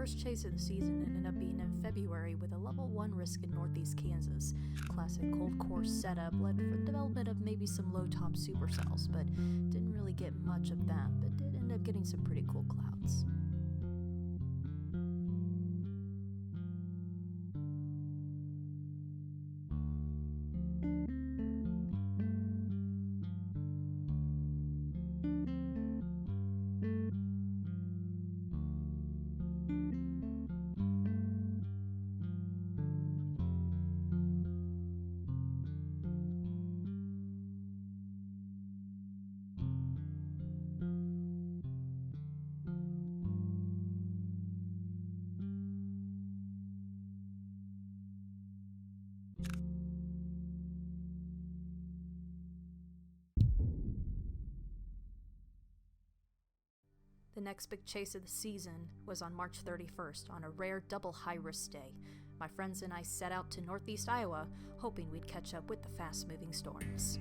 first chase of the season ended up being in February with a level 1 risk in northeast Kansas. Classic cold course setup led for the development of maybe some low-top supercells, but didn't really get much of them, but did end up getting some pretty cool clouds. The next big chase of the season was on March 31st on a rare double high-risk day. My friends and I set out to northeast Iowa, hoping we'd catch up with the fast-moving storms.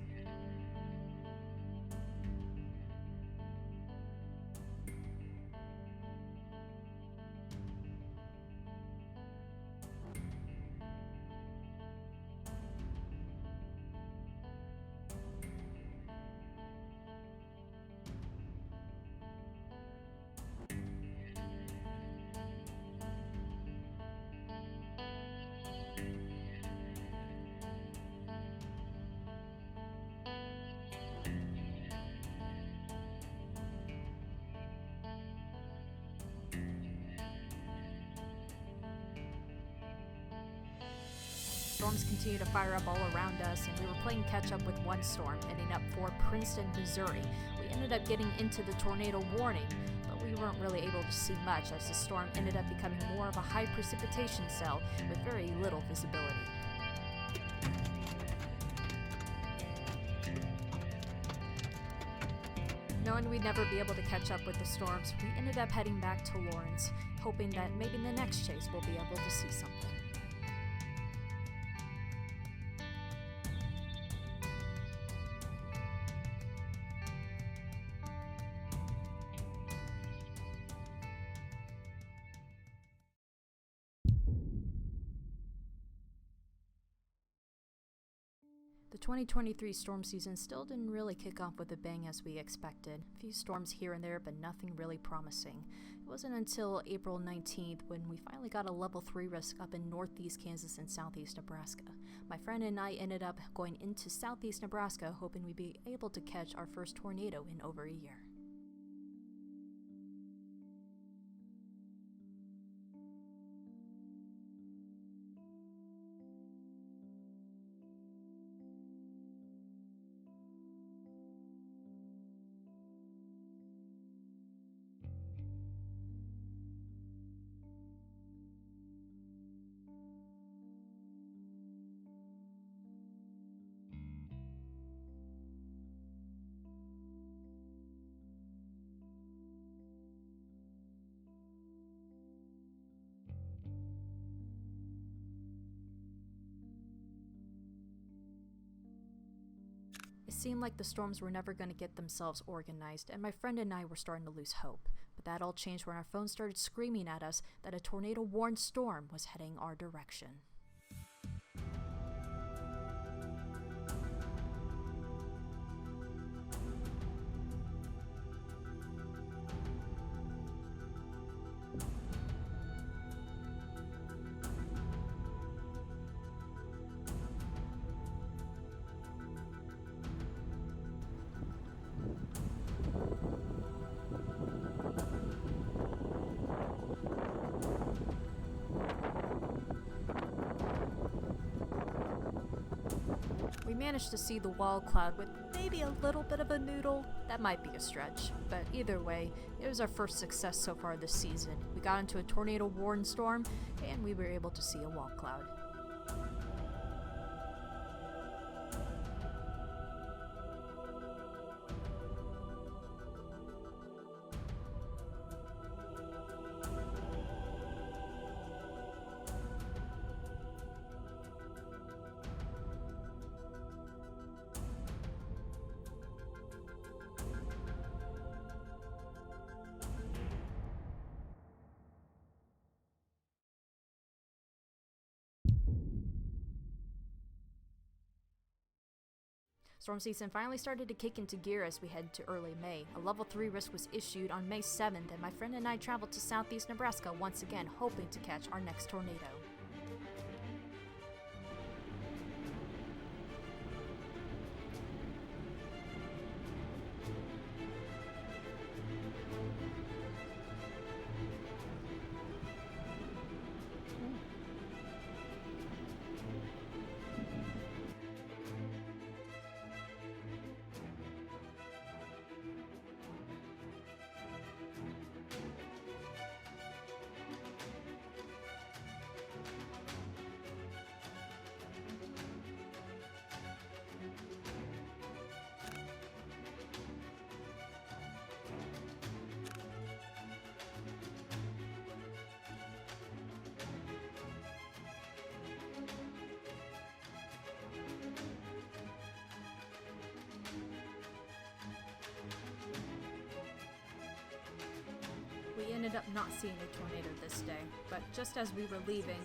Storms continued to fire up all around us, and we were playing catch-up with one storm, ending up for Princeton, Missouri. We ended up getting into the tornado warning, but we weren't really able to see much as the storm ended up becoming more of a high precipitation cell with very little visibility. Knowing we'd never be able to catch up with the storms, we ended up heading back to Lawrence, hoping that maybe in the next chase we'll be able to see something. The 2023 storm season still didn't really kick off with a bang as we expected. A few storms here and there, but nothing really promising. It wasn't until April 19th when we finally got a level 3 risk up in northeast Kansas and southeast Nebraska. My friend and I ended up going into southeast Nebraska hoping we'd be able to catch our first tornado in over a year. It seemed like the storms were never going to get themselves organized, and my friend and I were starting to lose hope. But that all changed when our phone started screaming at us that a tornado-warned storm was heading our direction. We managed to see the wall cloud with maybe a little bit of a noodle. That might be a stretch, but either way, it was our first success so far this season. We got into a tornado-warned storm, and we were able to see a wall cloud. Storm season finally started to kick into gear as we head to early May. A level 3 risk was issued on May 7th, and my friend and I traveled to southeast Nebraska once again, hoping to catch our next tornado. We ended up not seeing a tornado this day, but just as we were leaving,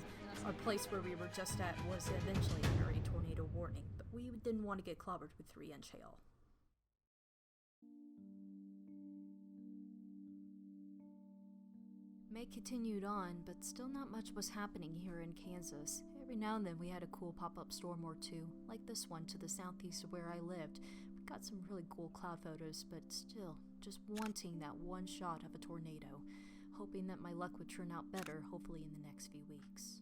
our place where we were just at was eventually under a tornado warning, but we didn't want to get clobbered with 3-inch hail. May continued on, but still not much was happening here in Kansas. Every now and then we had a cool pop-up storm or two, like this one to the southeast of where I lived. We got some really cool cloud photos, but still, just wanting that one shot of a tornado, hoping that my luck would turn out better, hopefully in the next few weeks.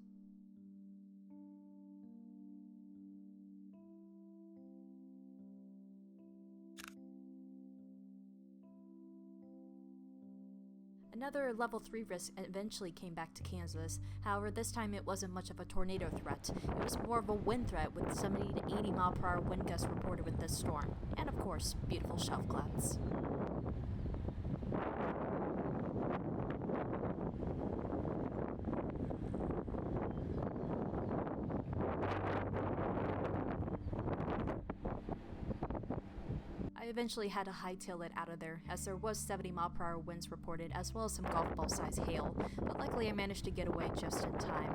Another level 3 risk eventually came back to Kansas. However, this time it wasn't much of a tornado threat. It was more of a wind threat with 70 to 80 mile per hour wind gusts reported with this storm. And of course, beautiful shelf clouds. I eventually had to hightail it out of there, as there was 70 mile per hour winds reported, as well as some golf ball size hail, but luckily I managed to get away just in time.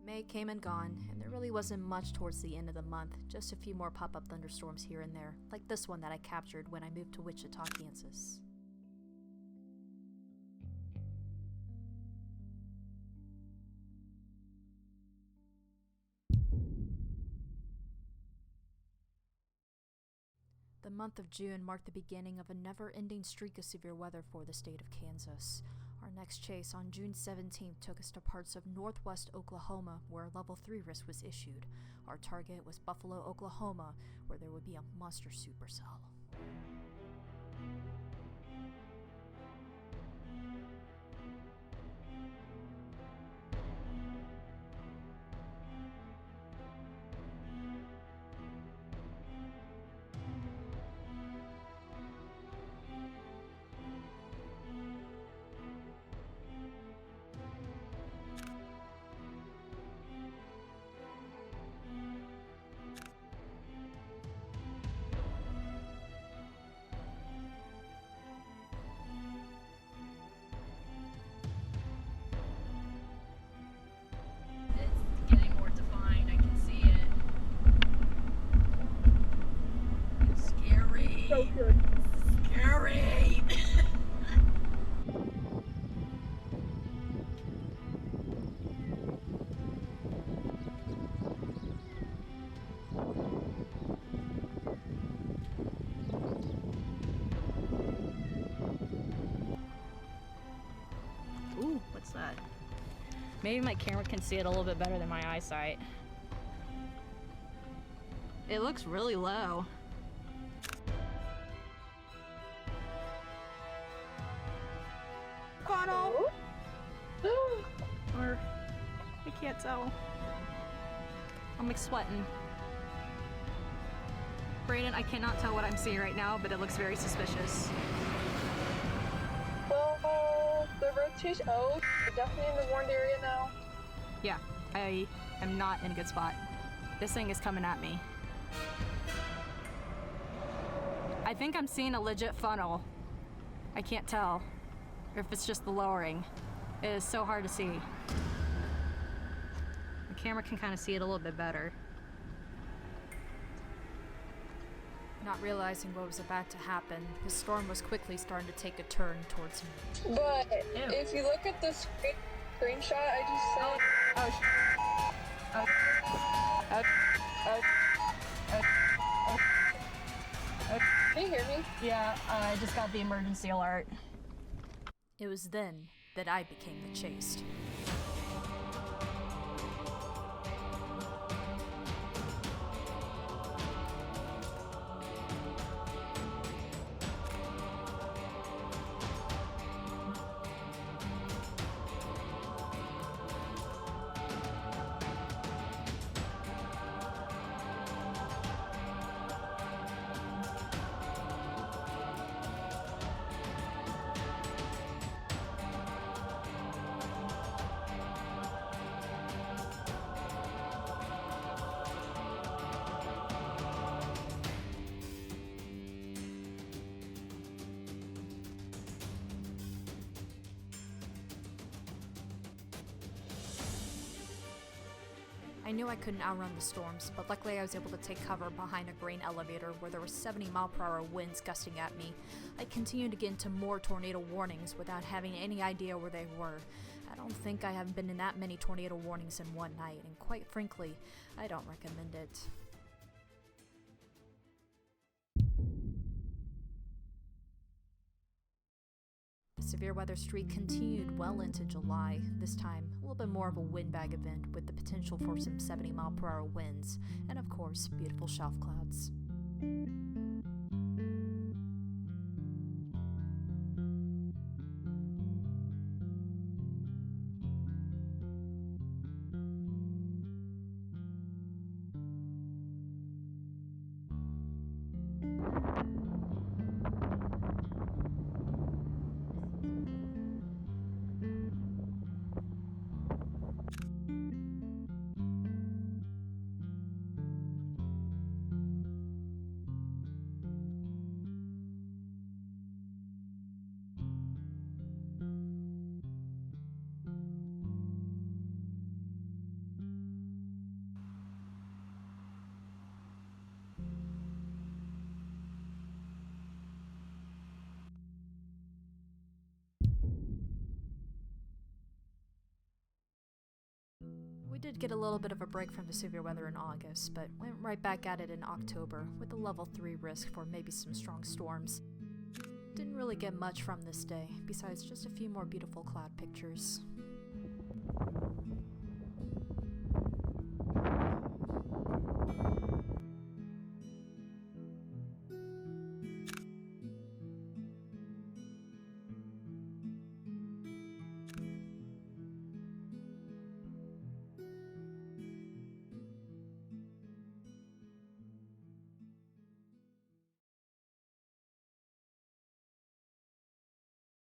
May came and gone, and there really wasn't much towards the end of the month, just a few more pop-up thunderstorms here and there, like this one that I captured when I moved to Wichita, Kansas. The month of June marked the beginning of a never-ending streak of severe weather for the state of Kansas. Our next chase on June 17th took us to parts of northwest Oklahoma, where a level 3 risk was issued. Our target was Buffalo, Oklahoma, where there would be a monster supercell. So good. Scary! Ooh, what's that? Maybe my camera can see it a little bit better than my eyesight. It looks really low. Funnel! Or, I can't tell. I'm like sweating. Brayden, I cannot tell what I'm seeing right now, but it looks very suspicious. Well, the rotation. Oh, we're definitely in the warned area now. Yeah, I am not in a good spot. This thing is coming at me. I think I'm seeing a legit funnel. I can't tell. Or if it's just the lowering. It is so hard to see. The camera can kind of see it a little bit better. Not realizing what was about to happen, the storm was quickly starting to take a turn towards me. But Ew. if you look at the screenshot I just sent. Can you hear me? Yeah, I just got the emergency alert. It was then that I became the chased. I knew I couldn't outrun the storms, but luckily I was able to take cover behind a grain elevator where there were 70-mile-per-hour winds gusting at me. I continued to get into more tornado warnings without having any idea where they were. I don't think I have been in that many tornado warnings in one night, and quite frankly, I don't recommend it. The severe weather streak continued well into July, this time a little bit more of a windbag event with the potential for some 70-mile-per-hour winds, and of course, beautiful shelf clouds. We did get a little bit of a break from the severe weather in August, but went right back at it in October with a level 3 risk for maybe some strong storms. Didn't really get much from this day, besides just a few more beautiful cloud pictures.